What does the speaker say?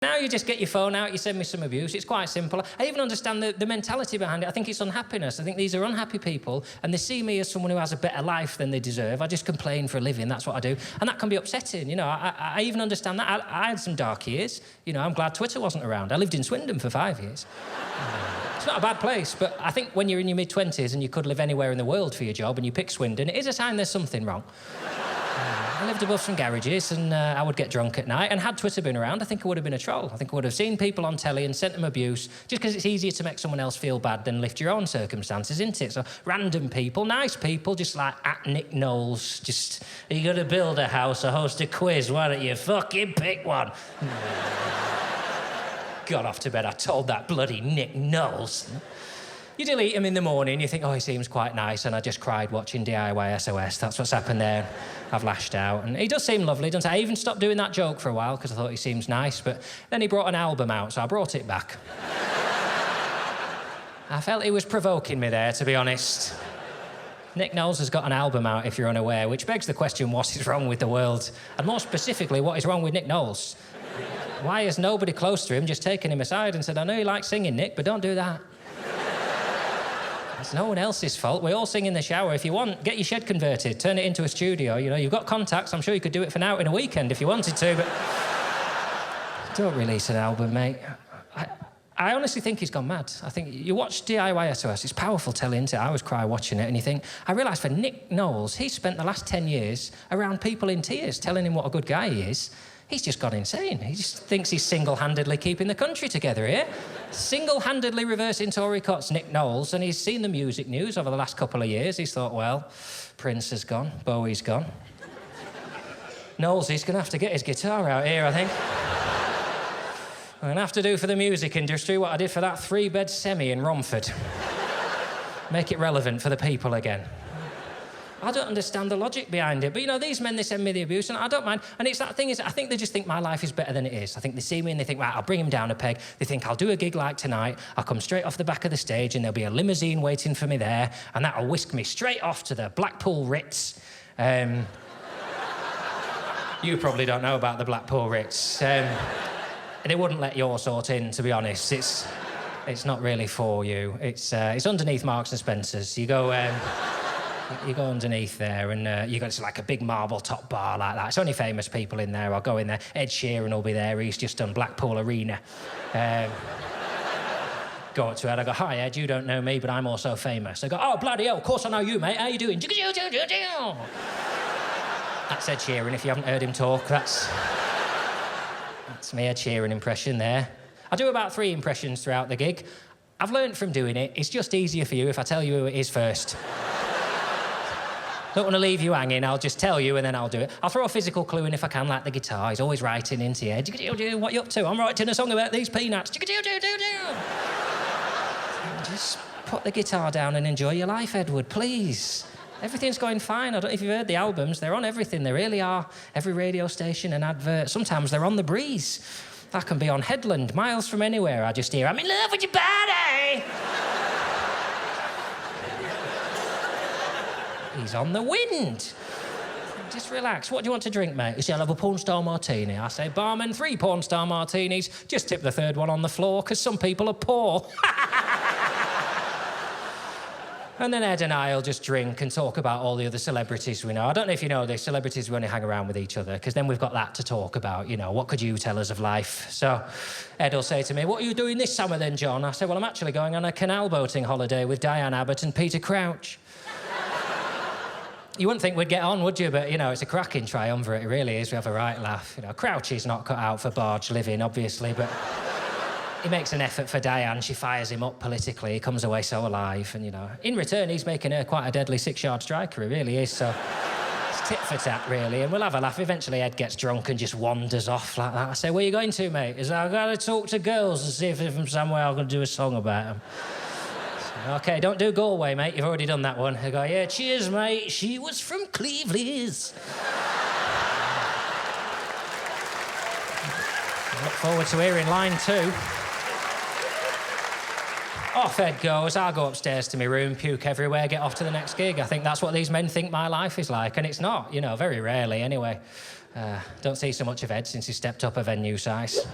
Now you just get your phone out, you send me some abuse. It's quite simple. I even understand the mentality behind it. I think it's unhappiness. I think these are unhappy people, and they see me as someone who has a better life than they deserve. I just complain for a living, that's what I do. And that can be upsetting, you know. I even understand that. I had some dark years. You know, I'm glad Twitter wasn't around. I lived in Swindon for 5 years. It's not a bad place, but I think when you're in your mid-20s and you could live anywhere in the world for your job and you pick Swindon, it is a sign there's something wrong. I lived above some garages and I would get drunk at night, and had Twitter been around, I think I would have been a troll. I think I would have seen people on telly and sent them abuse, just because it's easier to make someone else feel bad than lift your own circumstances, isn't it? So random people, nice people, just like at Nick Knowles, just, are you going to build a house or host a quiz? Why don't you fucking pick one? Got off to bed, I told that bloody Nick Knowles. You delete him in the morning, you think, oh, he seems quite nice, and I just cried watching DIY SOS. That's what's happened there. I've lashed out. And he does seem lovely, doesn't he? I even stopped doing that joke for a while because I thought he seems nice, but then he brought an album out, so I brought it back. I felt he was provoking me there, to be honest. Nick Knowles has got an album out, if you're unaware, which begs the question, what is wrong with the world? And more specifically, what is wrong with Nick Knowles? Why has nobody close to him just taken him aside and said, I know you like singing, Nick, but don't do that. It's no one else's fault. We all sing in the shower. If you want, get your shed converted, turn it into a studio. You know, you've got contacts. I'm sure you could do it for now in a weekend if you wanted to, but don't release an album, mate. I honestly think he's gone mad. I think you watch DIY SOS, it's powerful telling, isn't it? I always cry watching it, and you think, I realise for Nick Knowles, he's spent the last 10 years around people in tears telling him what a good guy he is. He's just gone insane. He just thinks he's single-handedly keeping the country together here. Single-handedly reversing Tory cuts, Nick Knowles, and he's seen the music news over the last couple of years. He's thought, well, Prince has gone, Bowie's gone. Knowles, he's going to have to get his guitar out here, I think. I'm going to have to do for the music industry what I did for that 3-bed semi in Romford. Make it relevant for the people again. I don't understand the logic behind it. But, you know, these men, they send me the abuse, and I don't mind. And it's that thing is, I think they just think my life is better than it is. I think they see me and they think, right, I'll bring him down a peg. They think I'll do a gig like tonight. I'll come straight off the back of the stage and there'll be a limousine waiting for me there, and that'll whisk me straight off to the Blackpool Ritz. You probably don't know about the Blackpool Ritz. They wouldn't let your sort in, to be honest. It's not really for you. It's underneath Marks and Spencer's. You go underneath there, and you got like a big marble top bar like that. It's only famous people in there. I'll go in there. Ed Sheeran will be there. He's just done Blackpool Arena. Go up to Ed. I go, hi, Ed, you don't know me, but I'm also famous. I go, oh, bloody hell, of course I know you, mate. How you doing? That's Ed Sheeran, if you haven't heard him talk. That's me, Ed Sheeran impression there. I do about 3 impressions throughout the gig. I've learned from doing it. It's just easier for you if I tell you who it is first. Don't want to leave you hanging, I'll just tell you and then I'll do it. I'll throw a physical clue in if I can, like the guitar. He's always writing into your head. What you up to? I'm writing a song about these peanuts. Just put the guitar down and enjoy your life, Edward, please. Everything's going fine. I don't know if you've heard the albums. They're on everything. They really are. Every radio station and advert. Sometimes they're on the breeze. I can be on Headland, miles from anywhere. I just hear, I'm in love with your body. He's on the wind. Just relax. What do you want to drink, mate? He said, I'll have a porn star martini. I say, barman, 3 porn star martinis. Just tip the 3rd one on the floor, because some people are poor. And then Ed and I'll just drink and talk about all the other celebrities we know. I don't know if you know this, celebrities we only hang around with each other, because then we've got that to talk about, you know, what could you tell us of life? So Ed will say to me, what are you doing this summer then, John? I say, well, I'm actually going on a canal boating holiday with Diane Abbott and Peter Crouch. You wouldn't think we'd get on, would you? But, you know, it's a cracking triumvirate, it really is. We have a right laugh. You know, Crouchy's not cut out for barge living, obviously, but he makes an effort for Diane. She fires him up politically. He comes away so alive. And, you know, in return, he's making her quite a deadly 6-yard striker. He really is. So it's tit for tat, really. And we'll have a laugh. Eventually, Ed gets drunk and just wanders off like that. I say, where are you going to, mate? He says, I've got to talk to girls and see if from somewhere I'm going to do a song about them. OK, don't do Galway, mate. You've already done that one. I go, yeah, cheers, mate. She was from Cleveland's. Look forward to hearing line 2. Off Ed goes. I'll go upstairs to my room, puke everywhere, get off to the next gig. I think that's what these men think my life is like, and it's not, you know, very rarely anyway. Don't see so much of Ed since he stepped up a venue size.